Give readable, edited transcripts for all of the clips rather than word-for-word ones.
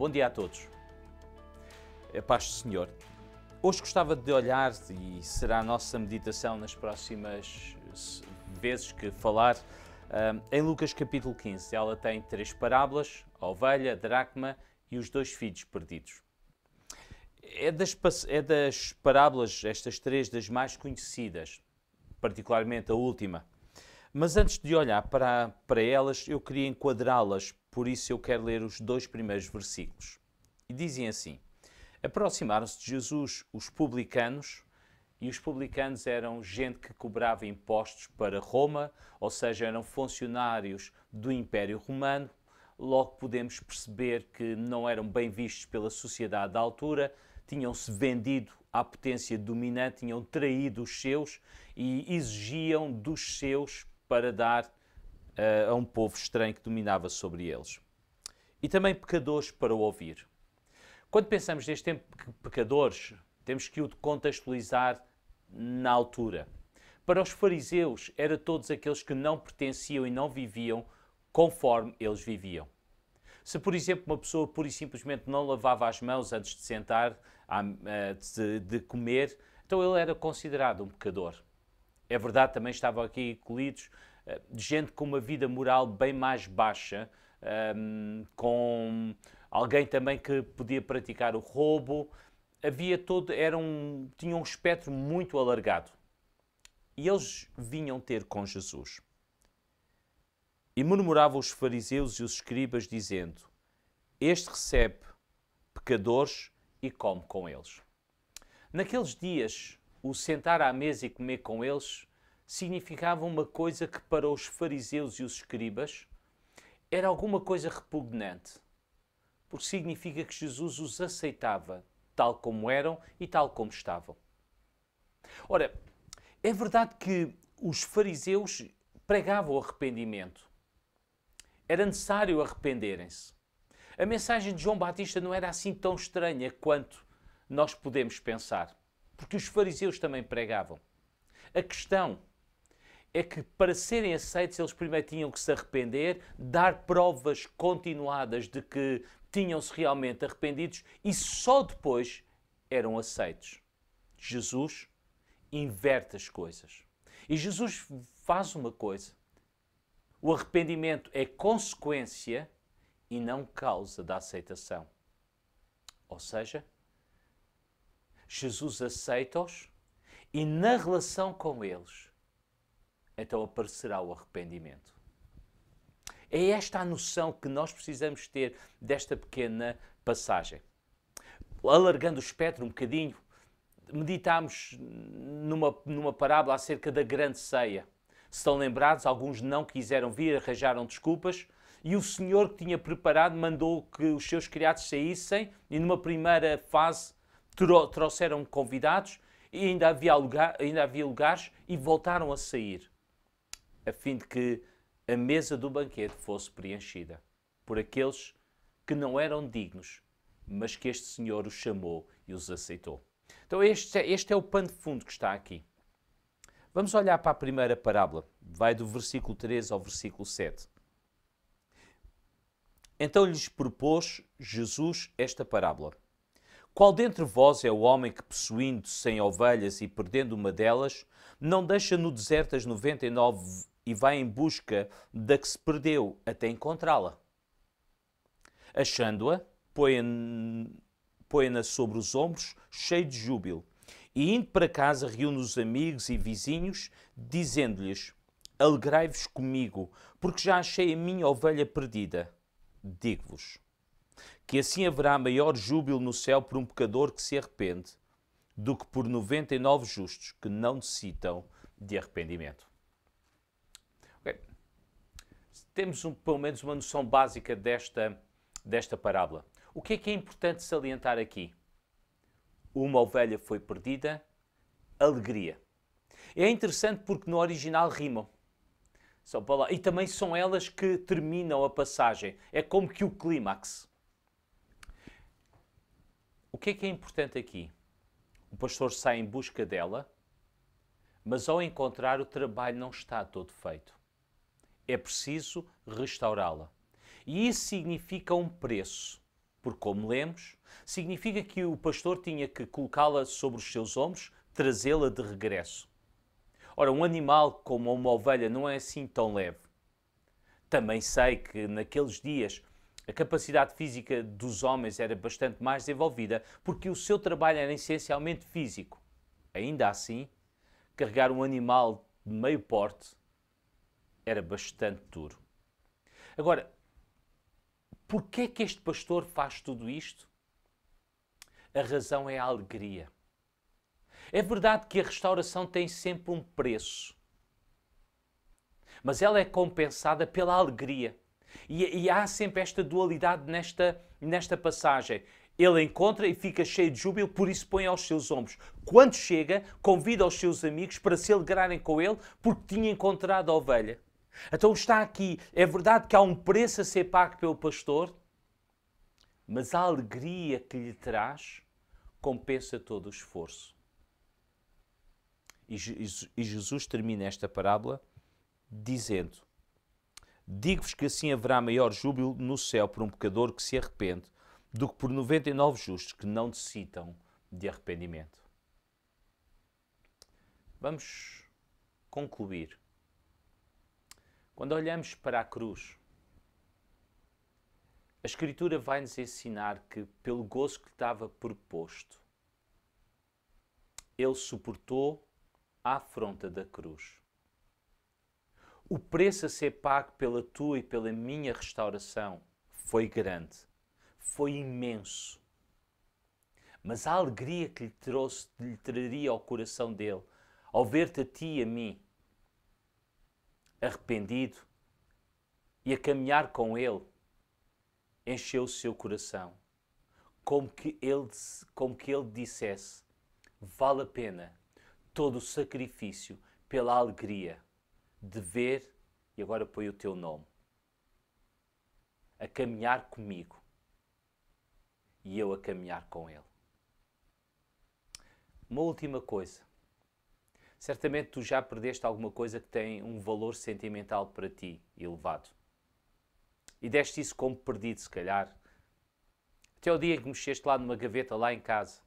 Bom dia a todos. A paz do Senhor. Hoje gostava de olhar, e será a nossa meditação nas próximas vezes que falar, em Lucas capítulo 15. Ela tem 3 parábolas, a ovelha, a dracma e os 2 filhos perdidos. É das parábolas, estas 3, das mais conhecidas, particularmente a última. Mas antes de olhar para elas, eu queria enquadrá-las, por isso eu quero ler os 2 primeiros versículos. E dizem assim: aproximaram-se de Jesus os publicanos, e os publicanos eram gente que cobrava impostos para Roma, ou seja, eram funcionários do Império Romano. Logo podemos perceber que não eram bem vistos pela sociedade da altura, tinham-se vendido à potência dominante, tinham traído os seus e exigiam dos seus para dar a um povo estranho que dominava sobre eles. E também pecadores para o ouvir. Quando pensamos neste tempo de pecadores, temos que o contextualizar na altura. Para os fariseus, era todos aqueles que não pertenciam e não viviam conforme eles viviam. Se, por exemplo, uma pessoa pura e simplesmente não lavava as mãos antes de sentar, de comer, então ele era considerado um pecador. É verdade, também estavam aqui incluídos gente com uma vida moral bem mais baixa, com alguém também que podia praticar o roubo. Tinham um espectro muito alargado. E eles vinham ter com Jesus. E murmuravam os fariseus e os escribas, dizendo: este recebe pecadores e come com eles. Naqueles dias, o sentar à mesa e comer com eles significava uma coisa que para os fariseus e os escribas era alguma coisa repugnante, porque significa que Jesus os aceitava tal como eram e tal como estavam. Ora, é verdade que os fariseus pregavam o arrependimento. Era necessário arrependerem-se. A mensagem de João Batista não era assim tão estranha quanto nós podemos pensar, porque os fariseus também pregavam. A questão é que para serem aceitos eles primeiro tinham que se arrepender, dar provas continuadas de que tinham-se realmente arrependidos e só depois eram aceitos. Jesus inverte as coisas. E Jesus faz uma coisa. O arrependimento é consequência e não causa da aceitação. Ou seja, Jesus aceita-os e na relação com eles, então aparecerá o arrependimento. É esta a noção que nós precisamos ter desta pequena passagem. Alargando o espectro um bocadinho, meditámos numa parábola acerca da grande ceia. Se estão lembrados, alguns não quiseram vir, arranjaram desculpas, e o Senhor que tinha preparado mandou que os seus criados saíssem, e numa primeira fase trouxeram convidados, e ainda havia lugares, e voltaram a sair, a fim de que a mesa do banquete fosse preenchida por aqueles que não eram dignos, mas que este Senhor os chamou e os aceitou. Então este é o pano de fundo que está aqui. Vamos olhar para a primeira parábola. Vai do versículo 13 ao versículo 7. Então lhes propôs Jesus esta parábola. Qual dentre vós é o homem que, possuindo 100 ovelhas e perdendo uma delas, não deixa no deserto as 99 e vai em busca da que se perdeu até encontrá-la? Achando-a, põe-na sobre os ombros, cheio de júbilo, e indo para casa reúne os amigos e vizinhos, dizendo-lhes: alegrai-vos comigo, porque já achei a minha ovelha perdida. Digo-vos que assim haverá maior júbilo no céu por um pecador que se arrepende, do que por 99 justos que não necessitam de arrependimento. Okay. Temos pelo menos uma noção básica desta parábola. O que é importante salientar aqui? Uma ovelha foi perdida, alegria. É interessante porque no original rimam. E também são elas que terminam a passagem. É como que o clímax. O que é importante aqui? O pastor sai em busca dela, mas ao encontrar o trabalho não está todo feito. É preciso restaurá-la. E isso significa um preço. Porque, como lemos, significa que o pastor tinha que colocá-la sobre os seus ombros, trazê-la de regresso. Ora, um animal como uma ovelha não é assim tão leve. Também sei que naqueles dias a capacidade física dos homens era bastante mais desenvolvida porque o seu trabalho era essencialmente físico. Ainda assim, carregar um animal de meio porte era bastante duro. Agora, porquê é que este pastor faz tudo isto? A razão é a alegria. É verdade que a restauração tem sempre um preço, mas ela é compensada pela alegria. E há sempre esta dualidade nesta passagem. Ele encontra e fica cheio de júbilo, por isso põe aos seus ombros. Quando chega, convida os seus amigos para se alegrarem com ele, porque tinha encontrado a ovelha. Então está aqui. É verdade que há um preço a ser pago pelo pastor, mas a alegria que lhe traz compensa todo o esforço. E Jesus termina esta parábola dizendo: digo-vos que assim haverá maior júbilo no céu por um pecador que se arrepende do que por 99 justos que não necessitam de arrependimento. Vamos concluir. Quando olhamos para a cruz, a Escritura vai-nos ensinar que, pelo gozo que lhe estava proposto, ele suportou a afronta da cruz. O preço a ser pago pela tua e pela minha restauração foi grande, foi imenso. Mas a alegria que lhe traria ao coração dele, ao ver-te a ti e a mim, arrependido e a caminhar com ele, encheu o seu coração. Como que ele dissesse: vale a pena todo o sacrifício pela alegria de ver, e agora põe o teu nome, a caminhar comigo e eu a caminhar com ele. Uma última coisa. Certamente tu já perdeste alguma coisa que tem um valor sentimental para ti elevado. E deste isso como perdido, se calhar. Até o dia em que mexeste lá numa gaveta lá em casa.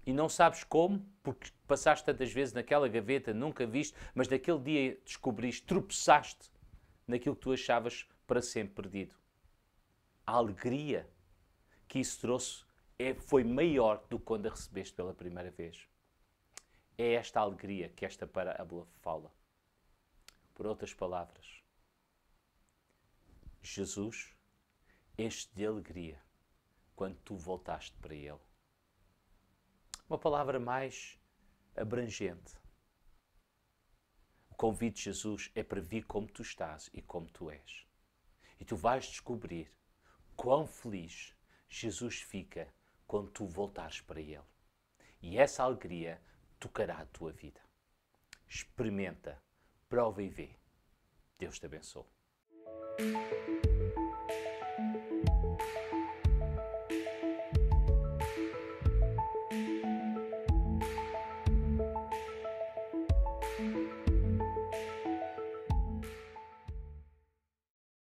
E não sabes como, porque passaste tantas vezes naquela gaveta, nunca viste, mas naquele dia descobriste, tropeçaste naquilo que tu achavas para sempre perdido. A alegria que isso trouxe foi maior do que quando a recebeste pela primeira vez. É esta alegria que esta parábola fala. Por outras palavras, Jesus enche de alegria quando tu voltaste para Ele. Uma palavra mais abrangente. O convite de Jesus é para vir como tu estás e como tu és. E tu vais descobrir quão feliz Jesus fica quando tu voltares para Ele. E essa alegria tocará a tua vida. Experimenta, prova e vê. Deus te abençoe.